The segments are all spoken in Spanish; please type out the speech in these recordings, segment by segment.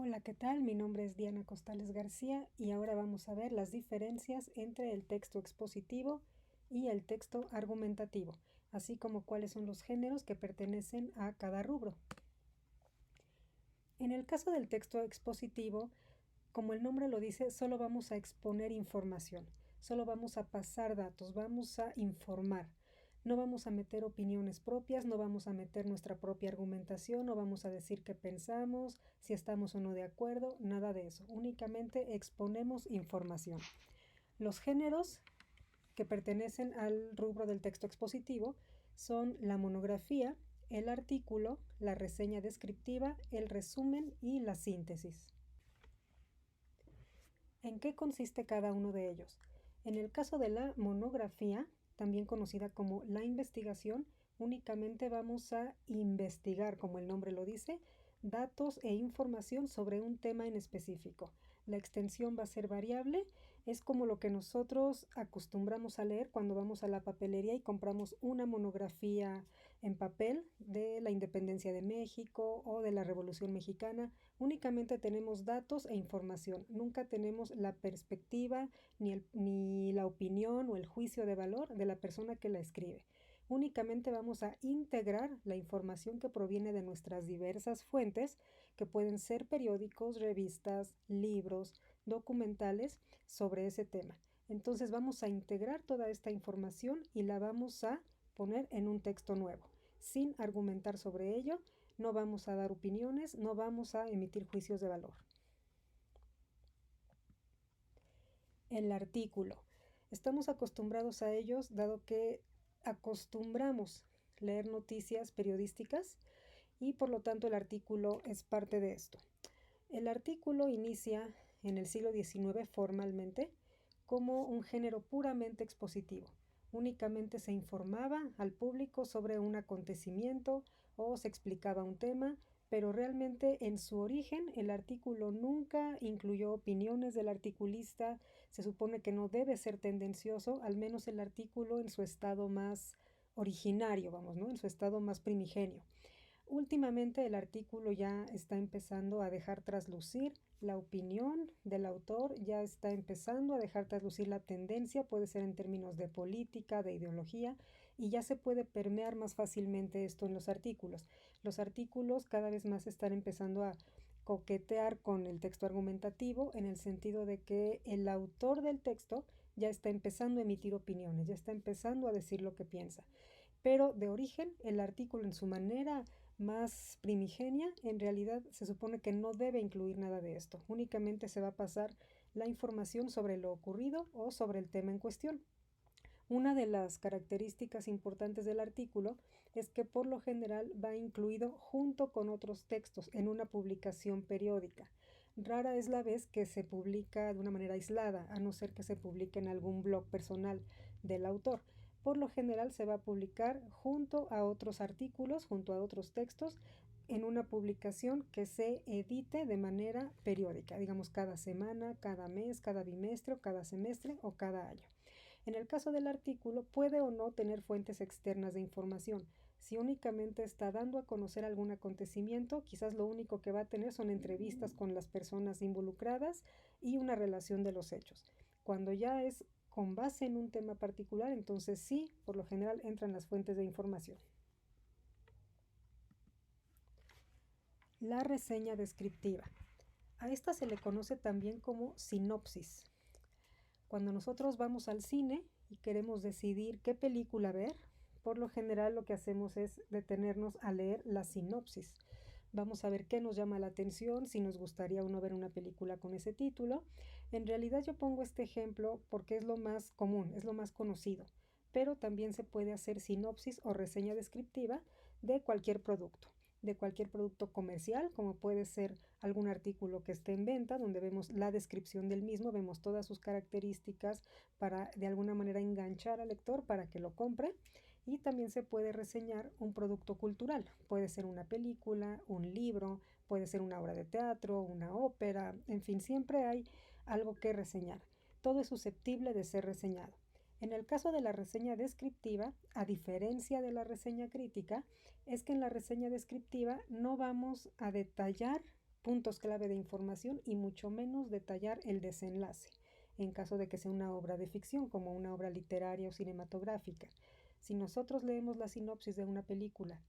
Hola, ¿qué tal? Mi nombre es Diana Costales García y ahora vamos a ver las diferencias entre el texto expositivo y el texto argumentativo, así como cuáles son los géneros que pertenecen a cada rubro. En el caso del texto expositivo, como el nombre lo dice, solo vamos a exponer información, solo vamos a pasar datos, vamos a informar. No vamos a meter opiniones propias, no vamos a meter nuestra propia argumentación, no vamos a decir qué pensamos, si estamos o no de acuerdo, nada de eso. Únicamente exponemos información. Los géneros que pertenecen al rubro del texto expositivo son la monografía, el artículo, la reseña descriptiva, el resumen y la síntesis. ¿En qué consiste cada uno de ellos? En el caso de la monografía, también conocida como la investigación, únicamente vamos a investigar, como el nombre lo dice, datos e información sobre un tema en específico. La extensión va a ser variable, es como lo que nosotros acostumbramos a leer cuando vamos a la papelería y compramos una monografía en papel de la independencia de México o de la Revolución Mexicana. Únicamente tenemos datos e información, nunca tenemos la perspectiva ni la opinión o el juicio de valor de la persona que la escribe. Únicamente vamos a integrar la información que proviene de nuestras diversas fuentes, que pueden ser periódicos, revistas, libros, documentales sobre ese tema. Entonces vamos a integrar toda esta información y la vamos a poner en un texto nuevo, sin argumentar sobre ello. No vamos a dar opiniones, no vamos a emitir juicios de valor. El artículo. Estamos acostumbrados a ellos dado que acostumbramos leer noticias periodísticas y por lo tanto el artículo es parte de esto. El artículo inicia en el siglo XIX formalmente como un género puramente expositivo. Únicamente se informaba al público sobre un acontecimiento o se explicaba un tema, pero realmente en su origen el artículo nunca incluyó opiniones del articulista. Se supone que no debe ser tendencioso, al menos el artículo en su estado más originario, vamos, ¿no? En su estado más primigenio. Últimamente el artículo ya está empezando a dejar traslucir la opinión del autor, ya está empezando a dejar traslucir la tendencia, puede ser en términos de política, de ideología, y ya se puede permear más fácilmente esto en los artículos. Los artículos cada vez más están empezando a coquetear con el texto argumentativo en el sentido de que el autor del texto ya está empezando a emitir opiniones, ya está empezando a decir lo que piensa. Pero de origen, el artículo en su manera más primigenia, en realidad se supone que no debe incluir nada de esto. Únicamente se va a pasar la información sobre lo ocurrido o sobre el tema en cuestión. Una de las características importantes del artículo es que por lo general va incluido junto con otros textos en una publicación periódica. Rara es la vez que se publica de una manera aislada, a no ser que se publique en algún blog personal del autor. Por lo general se va a publicar junto a otros artículos, junto a otros textos, en una publicación que se edite de manera periódica, digamos cada semana, cada mes, cada bimestre, cada semestre o cada año. En el caso del artículo, puede o no tener fuentes externas de información. Si únicamente está dando a conocer algún acontecimiento, quizás lo único que va a tener son entrevistas con las personas involucradas y una relación de los hechos. Cuando ya es con base en un tema particular, entonces sí, por lo general entran las fuentes de información. La reseña descriptiva. A esta se le conoce también como sinopsis. Cuando nosotros vamos al cine y queremos decidir qué película ver, por lo general lo que hacemos es detenernos a leer la sinopsis. Vamos a ver qué nos llama la atención, si nos gustaría o no ver una película con ese título. En realidad yo pongo este ejemplo porque es lo más común, es lo más conocido, pero también se puede hacer sinopsis o reseña descriptiva de cualquier producto comercial, como puede ser algún artículo que esté en venta, donde vemos la descripción del mismo, vemos todas sus características para de alguna manera enganchar al lector para que lo compre. Y también se puede reseñar un producto cultural, puede ser una película, un libro, puede ser una obra de teatro, una ópera, en fin, siempre hay algo que reseñar. Todo es susceptible de ser reseñado. En el caso de la reseña descriptiva, a diferencia de la reseña crítica, es que en la reseña descriptiva no vamos a detallar puntos clave de información y mucho menos detallar el desenlace, en caso de que sea una obra de ficción, como una obra literaria o cinematográfica. Si nosotros leemos la sinopsis de una película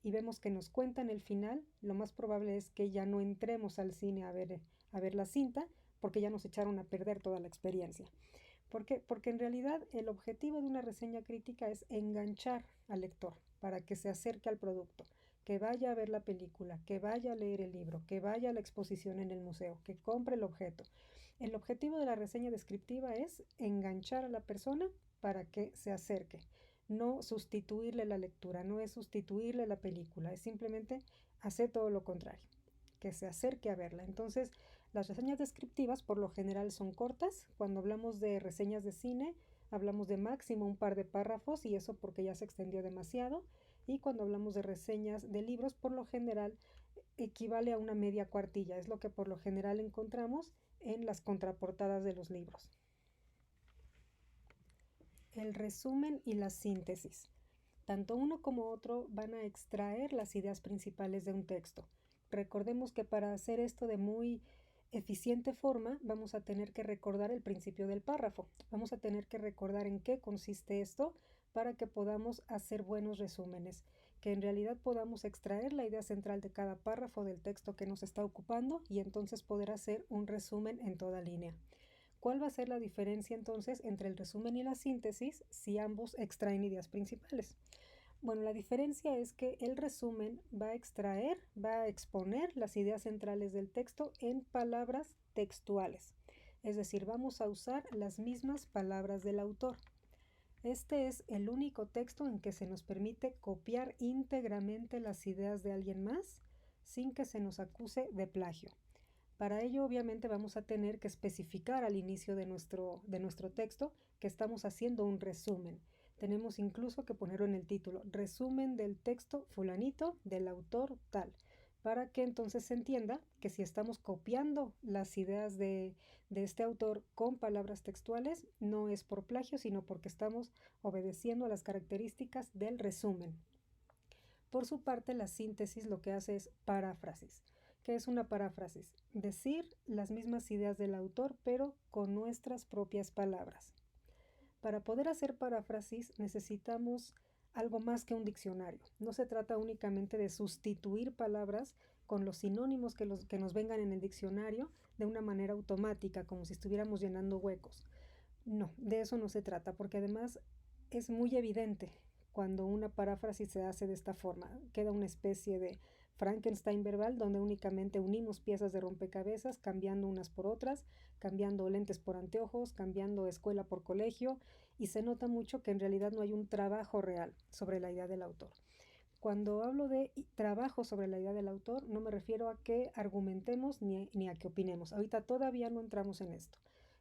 y vemos que nos cuentan el final, lo más probable es que ya no entremos al cine a ver la cinta, porque ya nos echaron a perder toda la experiencia. ¿Por qué? Porque en realidad el objetivo de una reseña crítica es enganchar al lector para que se acerque al producto, que vaya a ver la película, que vaya a leer el libro, que vaya a la exposición en el museo, que compre el objeto. El objetivo de la reseña descriptiva es enganchar a la persona para que se acerque, no sustituirle la lectura, no es sustituirle la película, es simplemente hacer todo lo contrario, que se acerque a verla. Entonces, las reseñas descriptivas por lo general son cortas. Cuando hablamos de reseñas de cine, hablamos de máximo un par de párrafos y eso porque ya se extendió demasiado. Y cuando hablamos de reseñas de libros, por lo general equivale a una media cuartilla. Es lo que por lo general encontramos en las contraportadas de los libros. El resumen y la síntesis. Tanto uno como otro van a extraer las ideas principales de un texto. Recordemos que para hacer esto de muy eficiente forma, vamos a tener que recordar el principio del párrafo. Vamos a tener que recordar en qué consiste esto para que podamos hacer buenos resúmenes, que en realidad podamos extraer la idea central de cada párrafo del texto que nos está ocupando y entonces poder hacer un resumen en toda línea. ¿Cuál va a ser la diferencia entonces entre el resumen y la síntesis si ambos extraen ideas principales? Bueno, la diferencia es que el resumen va a extraer, va a exponer las ideas centrales del texto en palabras textuales. Es decir, vamos a usar las mismas palabras del autor. Este es el único texto en que se nos permite copiar íntegramente las ideas de alguien más sin que se nos acuse de plagio. Para ello, obviamente, vamos a tener que especificar al inicio de nuestro texto que estamos haciendo un resumen. Tenemos incluso que ponerlo en el título, resumen del texto fulanito del autor tal, para que entonces se entienda que si estamos copiando las ideas de este autor con palabras textuales, no es por plagio, sino porque estamos obedeciendo a las características del resumen. Por su parte, la síntesis lo que hace es paráfrasis. ¿Qué es una paráfrasis? Decir las mismas ideas del autor, pero con nuestras propias palabras. Para poder hacer paráfrasis necesitamos algo más que un diccionario. No se trata únicamente de sustituir palabras con los sinónimos que nos vengan en el diccionario de una manera automática, como si estuviéramos llenando huecos. No, de eso no se trata, porque además es muy evidente cuando una paráfrasis se hace de esta forma. Queda una especie de Frankenstein verbal donde únicamente unimos piezas de rompecabezas, cambiando unas por otras, cambiando lentes por anteojos, cambiando escuela por colegio, y se nota mucho que en realidad no hay un trabajo real sobre la idea del autor. Cuando hablo de trabajo sobre la idea del autor, no me refiero a que argumentemos ni a que opinemos. Ahorita todavía no entramos en esto.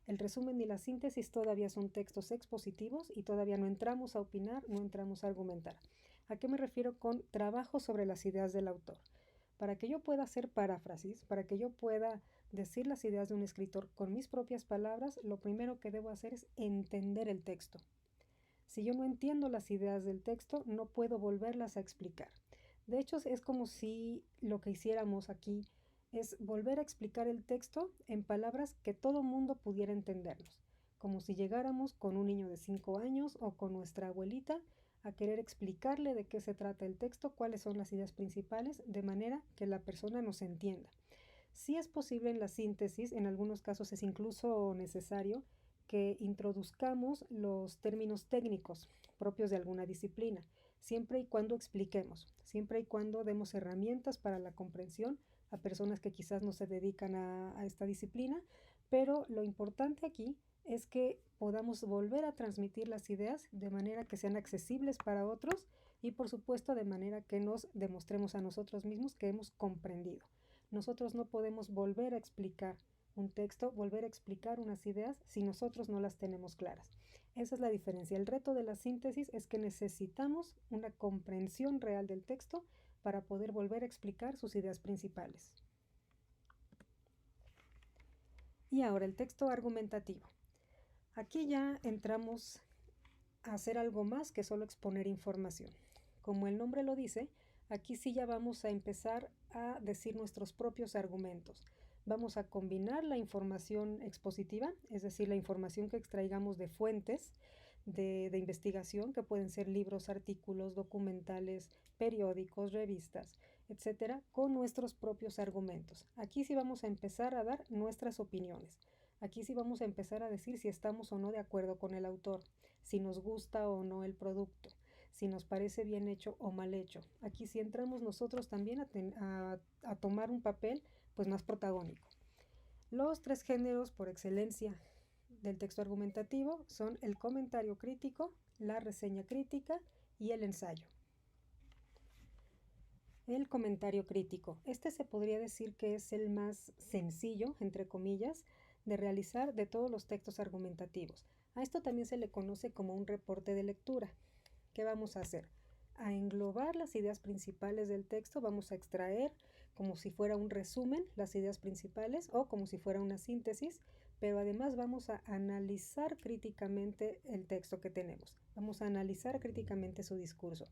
El resumen y la síntesis todavía son textos expositivos y todavía no entramos a opinar, no entramos a argumentar. ¿A qué me refiero con trabajo sobre las ideas del autor? Para que yo pueda hacer paráfrasis, para que yo pueda decir las ideas de un escritor con mis propias palabras, lo primero que debo hacer es entender el texto. Si yo no entiendo las ideas del texto, no puedo volverlas a explicar. De hecho, es como si lo que hiciéramos aquí es volver a explicar el texto en palabras que todo mundo pudiera entendernos, como si llegáramos con un niño de 5 años o con nuestra abuelita a querer explicarle de qué se trata el texto, cuáles son las ideas principales, de manera que la persona nos entienda. Si es posible en la síntesis, en algunos casos es incluso necesario que introduzcamos los términos técnicos propios de alguna disciplina, siempre y cuando expliquemos, siempre y cuando demos herramientas para la comprensión a personas que quizás no se dedican a esta disciplina, pero lo importante aquí es que podamos volver a transmitir las ideas de manera que sean accesibles para otros y por supuesto de manera que nos demostremos a nosotros mismos que hemos comprendido. Nosotros no podemos volver a explicar un texto, volver a explicar unas ideas si nosotros no las tenemos claras. Esa es la diferencia. El reto de la síntesis es que necesitamos una comprensión real del texto para poder volver a explicar sus ideas principales. Y ahora el texto argumentativo. Aquí ya entramos a hacer algo más que solo exponer información. Como el nombre lo dice, Aquí sí ya vamos a empezar a decir nuestros propios argumentos. Vamos a combinar la información expositiva, es decir, la información que extraigamos de fuentes de investigación, que pueden ser libros, artículos, documentales, periódicos, revistas, etcétera, con nuestros propios argumentos. Aquí sí vamos a empezar a dar nuestras opiniones. Aquí sí vamos a empezar a decir si estamos o no de acuerdo con el autor, si nos gusta o no el producto, si nos parece bien hecho o mal hecho. Aquí sí entramos nosotros también a tomar un papel pues más protagónico. Los tres géneros por excelencia del texto argumentativo son el comentario crítico, la reseña crítica y el ensayo. El comentario crítico. Este se podría decir que es el más sencillo, entre comillas, de realizar de todos los textos argumentativos. A esto también se le conoce como un reporte de lectura. ¿Qué vamos a hacer? A englobar las ideas principales del texto, vamos a extraer como si fuera un resumen las ideas principales o como si fuera una síntesis, pero además vamos a analizar críticamente el texto que tenemos. Vamos a analizar críticamente su discurso.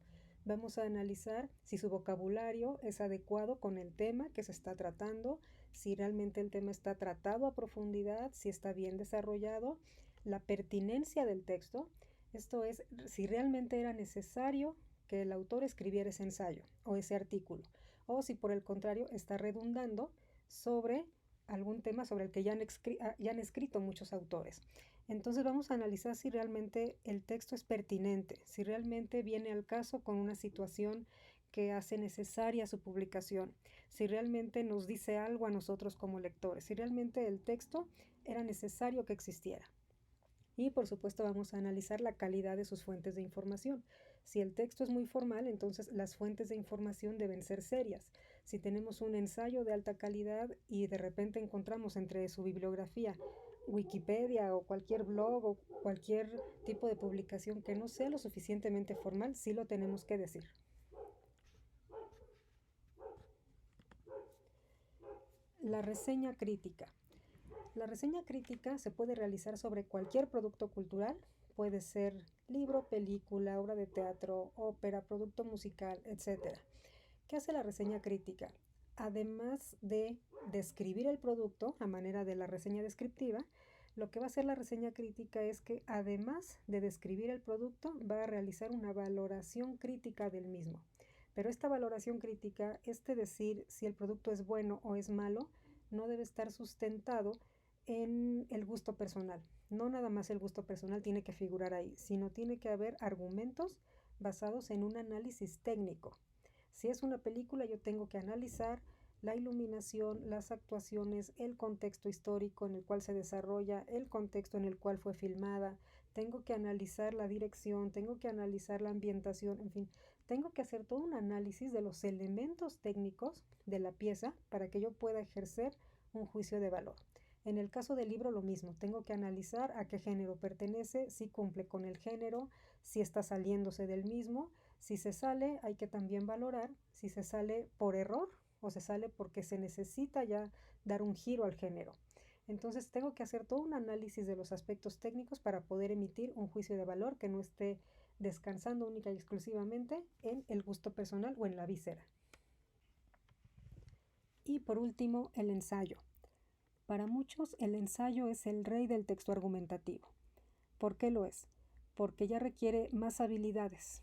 Vamos a analizar si su vocabulario es adecuado con el tema que se está tratando, si realmente el tema está tratado a profundidad, si está bien desarrollado, la pertinencia del texto, esto es, si realmente era necesario que el autor escribiera ese ensayo o ese artículo, o si por el contrario está redundando sobre algún tema sobre el que ya han escrito muchos autores. Entonces vamos a analizar si realmente el texto es pertinente, si realmente viene al caso con una situación que hace necesaria su publicación, si realmente nos dice algo a nosotros como lectores, si realmente el texto era necesario que existiera. Y por supuesto vamos a analizar la calidad de sus fuentes de información. Si el texto es muy formal, entonces las fuentes de información deben ser serias. Si tenemos un ensayo de alta calidad y de repente encontramos entre su bibliografía Wikipedia o cualquier blog o cualquier tipo de publicación que no sea lo suficientemente formal, sí lo tenemos que decir. La reseña crítica. La reseña crítica se puede realizar sobre cualquier producto cultural, puede ser libro, película, obra de teatro, ópera, producto musical, etc. ¿Qué hace la reseña crítica? Además de describir el producto a manera de la reseña descriptiva, lo que va a hacer la reseña crítica es que además de describir el producto, va a realizar una valoración crítica del mismo. Pero esta valoración crítica, decir si el producto es bueno o es malo, no debe estar sustentado en el gusto personal. No nada más el gusto personal tiene que figurar ahí, sino tiene que haber argumentos basados en un análisis técnico. Si es una película, yo tengo que analizar la iluminación, las actuaciones, el contexto histórico en el cual se desarrolla, el contexto en el cual fue filmada, tengo que analizar la dirección, tengo que analizar la ambientación, en fin, tengo que hacer todo un análisis de los elementos técnicos de la pieza para que yo pueda ejercer un juicio de valor. En el caso del libro lo mismo, tengo que analizar a qué género pertenece, si cumple con el género, si está saliéndose del mismo. Si se sale, hay que también valorar si se sale por error o se sale porque se necesita ya dar un giro al género. Entonces tengo que hacer todo un análisis de los aspectos técnicos para poder emitir un juicio de valor que no esté descansando única y exclusivamente en el gusto personal o en la víscera. Y por último, el ensayo. Para muchos, el ensayo es el rey del texto argumentativo. ¿Por qué lo es? Porque ya requiere más habilidades,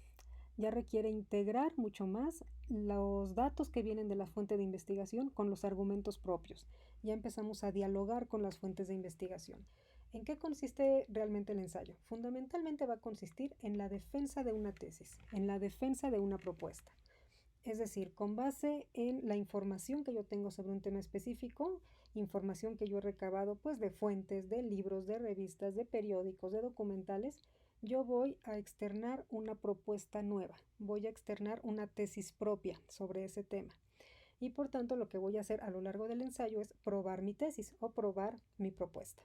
ya requiere integrar mucho más los datos que vienen de la fuente de investigación con los argumentos propios. Ya empezamos a dialogar con las fuentes de investigación. ¿En qué consiste realmente el ensayo? Fundamentalmente va a consistir en la defensa de una tesis, en la defensa de una propuesta. Es decir, con base en la información que yo tengo sobre un tema específico, información que yo he recabado pues de fuentes, de libros, de revistas, de periódicos, de documentales, yo voy a externar una propuesta nueva, voy a externar una tesis propia sobre ese tema. Y por tanto lo que voy a hacer a lo largo del ensayo es probar mi tesis o probar mi propuesta.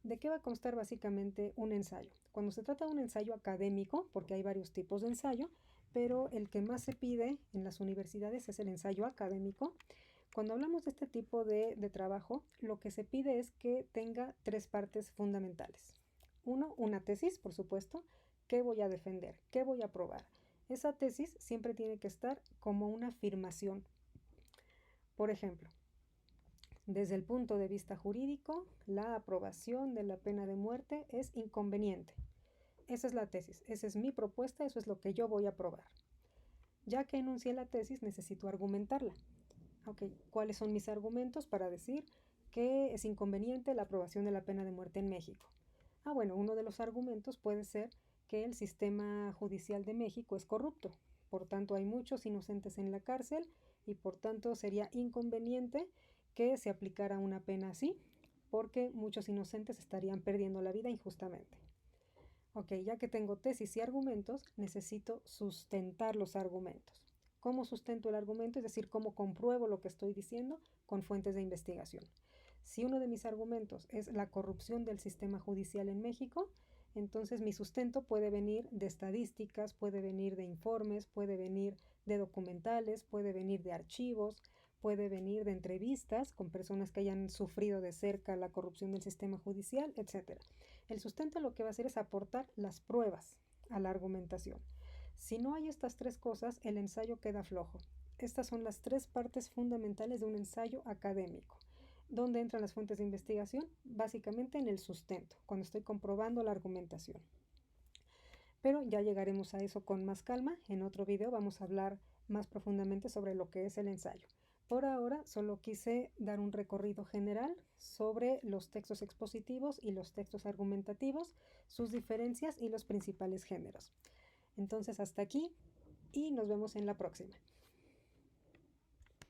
¿De qué va a constar básicamente un ensayo? Cuando se trata de un ensayo académico, porque hay varios tipos de ensayo, pero el que más se pide en las universidades es el ensayo académico. Cuando hablamos de este tipo de trabajo, lo que se pide es que tenga tres partes fundamentales. Uno, una tesis, por supuesto. ¿Qué voy a defender? ¿Qué voy a probar? Esa tesis siempre tiene que estar como una afirmación. Por ejemplo, desde el punto de vista jurídico, la aprobación de la pena de muerte es inconveniente. Esa es la tesis, esa es mi propuesta, eso es lo que yo voy a probar. Ya que enuncié la tesis, necesito argumentarla. Okay, ¿cuáles son mis argumentos para decir que es inconveniente la aprobación de la pena de muerte en México? Bueno, uno de los argumentos puede ser que el sistema judicial de México es corrupto. Por tanto, hay muchos inocentes en la cárcel y por tanto sería inconveniente que se aplicara una pena así, porque muchos inocentes estarían perdiendo la vida injustamente. Ok, ya que tengo tesis y argumentos, necesito sustentar los argumentos. ¿Cómo sustento el argumento? Es decir, ¿cómo compruebo lo que estoy diciendo? Con fuentes de investigación. Si uno de mis argumentos es la corrupción del sistema judicial en México, entonces mi sustento puede venir de estadísticas, puede venir de informes, puede venir de documentales, puede venir de archivos, puede venir de entrevistas con personas que hayan sufrido de cerca la corrupción del sistema judicial, etc. El sustento lo que va a hacer es aportar las pruebas a la argumentación. Si no hay estas tres cosas, el ensayo queda flojo. Estas son las tres partes fundamentales de un ensayo académico. ¿Dónde entran las fuentes de investigación? Básicamente en el sustento, cuando estoy comprobando la argumentación. Pero ya llegaremos a eso con más calma. En otro video vamos a hablar más profundamente sobre lo que es el ensayo. Por ahora solo quise dar un recorrido general sobre los textos expositivos y los textos argumentativos, sus diferencias y los principales géneros. Entonces hasta aquí y nos vemos en la próxima.